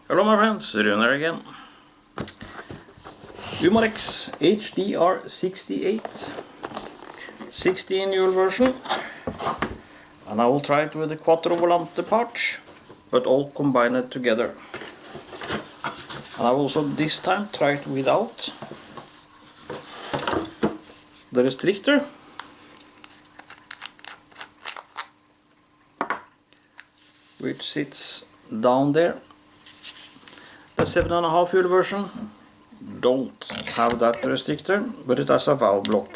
Hello my friends, Runar again. Umarex HDR68 16 Euro version, and I will try it with the Quattrovolante parts, but all combined together. And I will also this time try it without the restrictor, which sits down there. The 7.5 Euro version don't have that restrictor, but it has a valve block.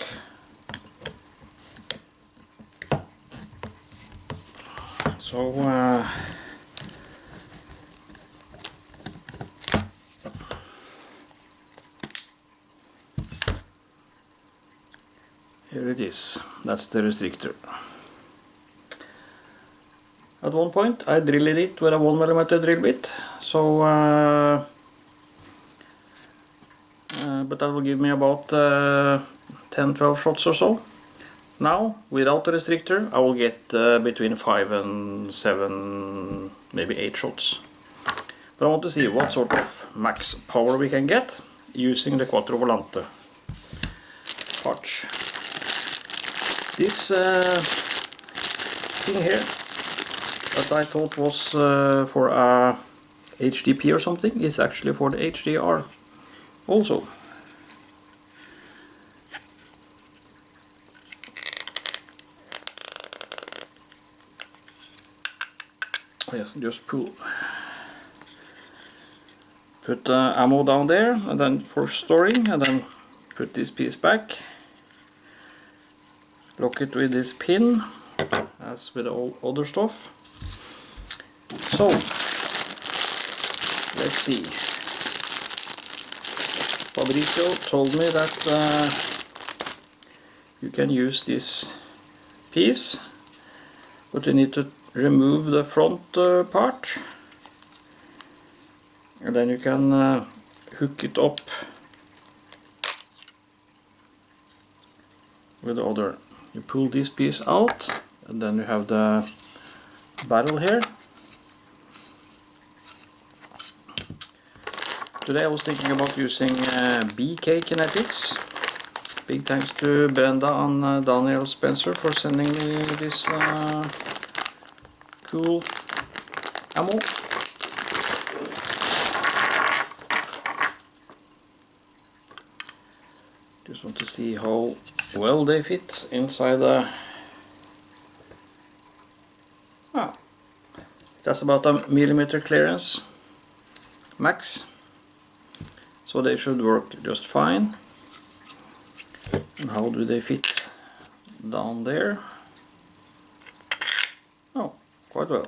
So here it is, that's the restrictor. At one point I drilled it with a 1mm drill bit, so but that will give me about 10-12 shots or so. Now, without the restrictor, I will get between 5 and 7, maybe 8 shots. But I want to see what sort of max power we can get using the Quattrovolante parts. This thing here that I thought was for a HDP or something is actually for the HDR also. Yes, just put the ammo down there, and then for storing, and then put this piece back, lock it with this pin as with all other stuff. So let's see. Fabrizio told me that you can use this piece, but you need to remove the front part, and then you can hook it up with the other. You pull this piece out, and then you have the barrel here. Today I was thinking about using BK Kinetics. Big thanks to Brenda and Daniel Spencer for sending me this cool ammo. Just want to see how well they fit inside the... That's about a millimeter clearance max, so they should work just fine. And how do they fit down there? Oh, quite well.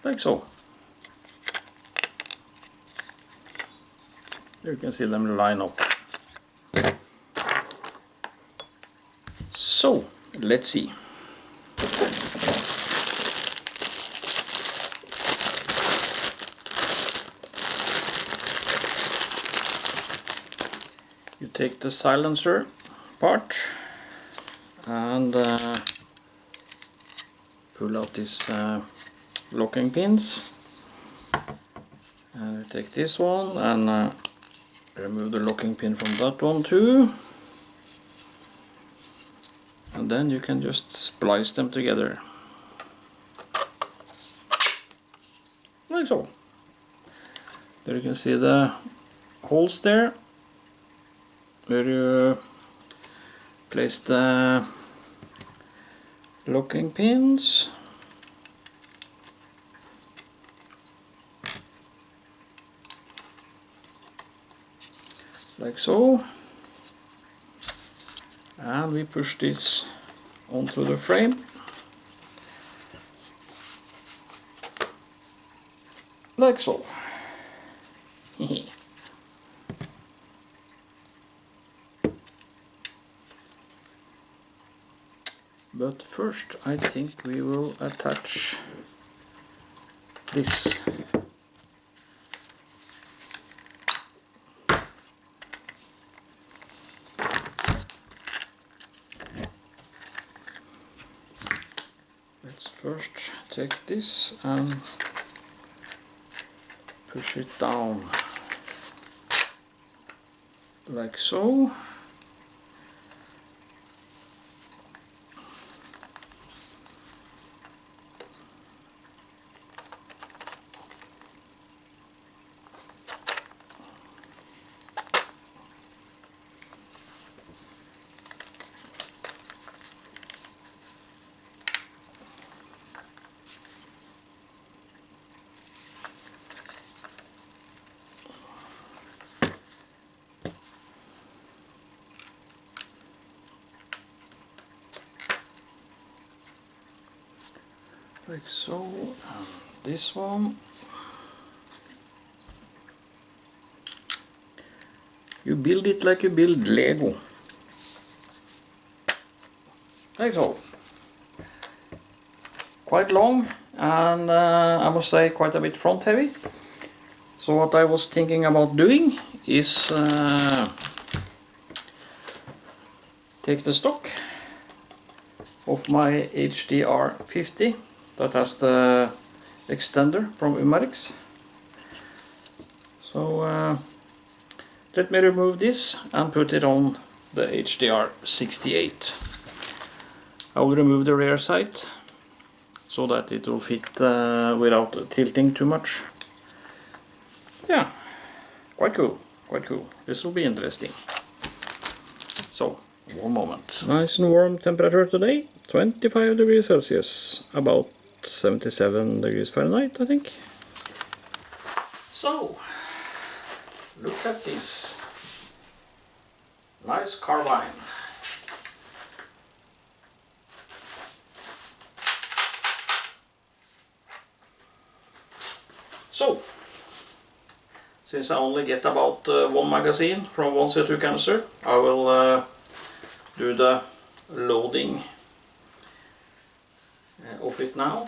Like so. You can see them line up. So, let's see. You take the silencer part and pull out these locking pins, and you take this one and remove the locking pin from that one too, and then you can just splice them together like so. There you can see the holes there where you place the locking pins. Like so, and we push this onto the frame like so. But first I think we will attach this First take this and push it down like so. Like so, and this one you build it like you build Lego, like so. Quite long, and I must say quite a bit front heavy. So what I was thinking about doing is take the stock of my HDR60 that has the extender from Umarex. So let me remove this and put it on the HDR68. I will remove the rear sight so that it will fit without tilting too much. Yeah, quite cool, quite cool. This will be interesting. So, one moment. Nice and warm temperature today, 25 degrees Celsius, about 77 degrees Fahrenheit, I think. So, look at this nice carbine. So, since I only get about one magazine from one CO2 canister, I will do the loading of it now.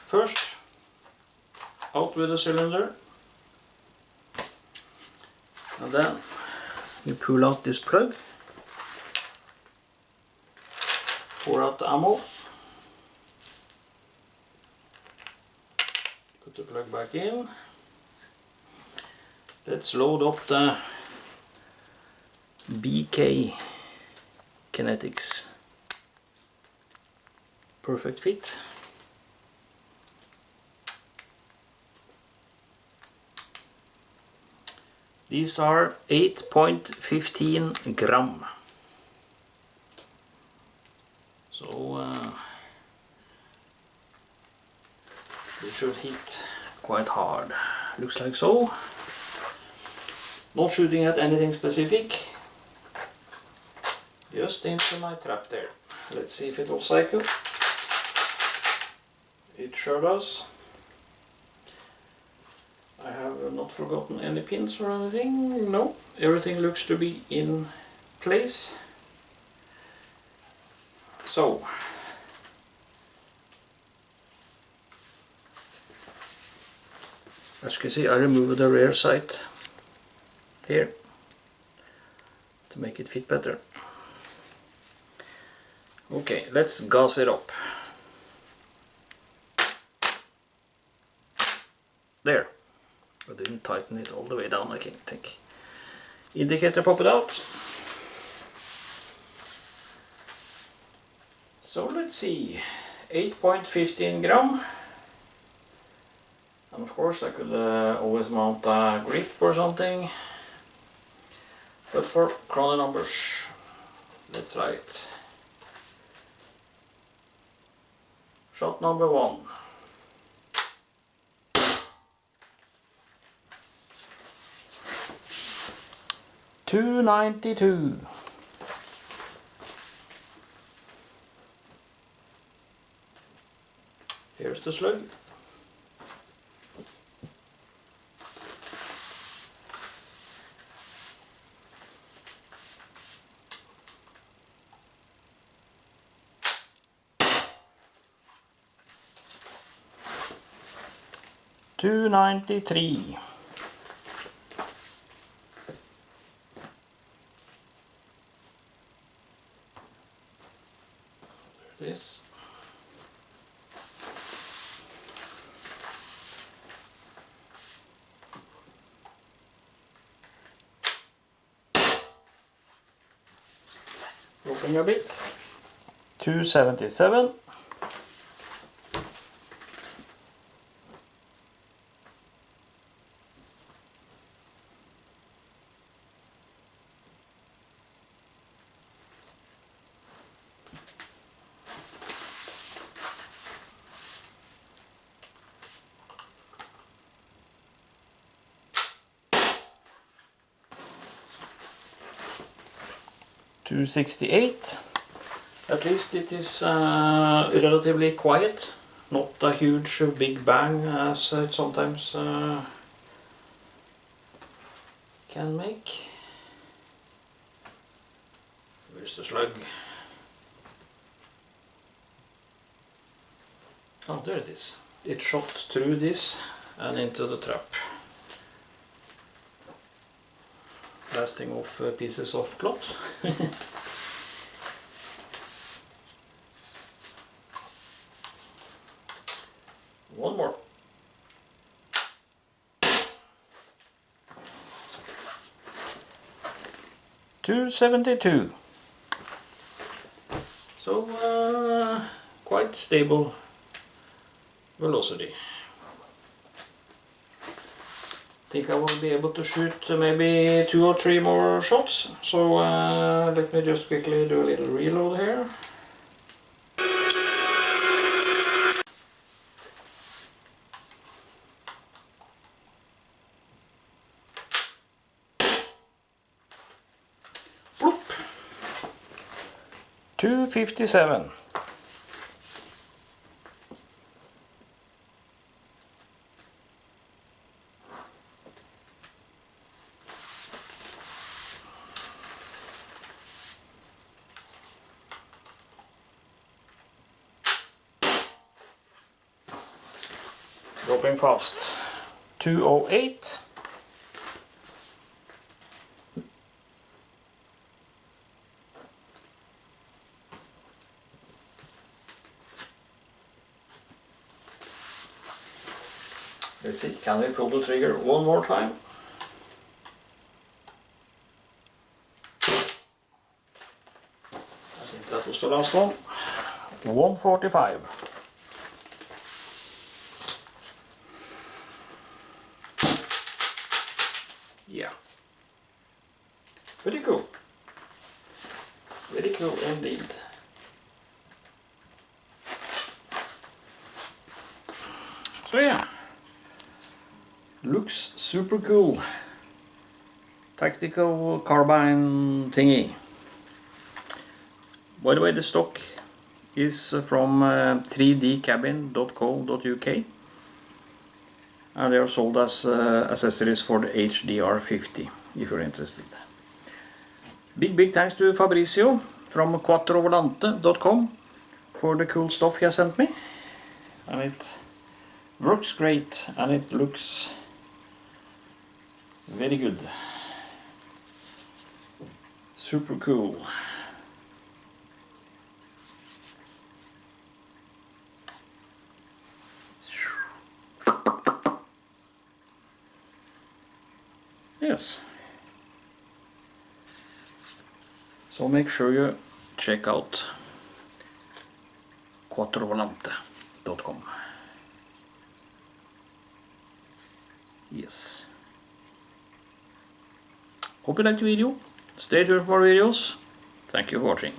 First, out with the cylinder, and then you pull out this plug, pour out the ammo, put the plug back in. Let's load up the BK Kinetics. Perfect fit. These are 8.15 gram. So it should hit quite hard. Looks like so. Not shooting at anything specific, just into my trap there. Let's see if it will cycle. It sure does. I have not forgotten any pins or anything. No, everything looks to be in place. So, as you can see, I removed the rear sight here to make it fit better. Okay, let's gas it up. There. I didn't tighten it all the way down, I think. Indicator pop it out. So let's see, 8.15 gram. And of course I could always mount a grip or something. But for chrono numbers, let's write shot number 1. $292. Here's the slug. $293. There it is. Dropping a bit. 277. $268. At least it is relatively quiet, not a huge big bang as it sometimes can make. Where's the slug? Oh, there it is. It shot through this and into the trap, blasting off pieces of cloth. One more. $272. So quite stable velocity. Think I will be able to shoot maybe 2 or 3 more shots. So let me just quickly do a little reload here. Bloop. 257. Dropping fast. 208. Let's see, can we pull the trigger one more time? I think that was the last one. 145. Yeah. Pretty cool. Very cool indeed. So yeah. Looks super cool. Tactical carbine thingy. By the way, the stock is from 3dcabin.co.uk and they are sold as accessories for the HDR60 if you're interested. Big thanks to Fabrizio from Quattrovolante.com for the cool stuff he has sent me, and it works great and it looks very good. Super cool. Yes. So make sure you check out Quattrovolante.com. Yes. Hope you liked the video. Stay tuned for more videos. Thank you for watching.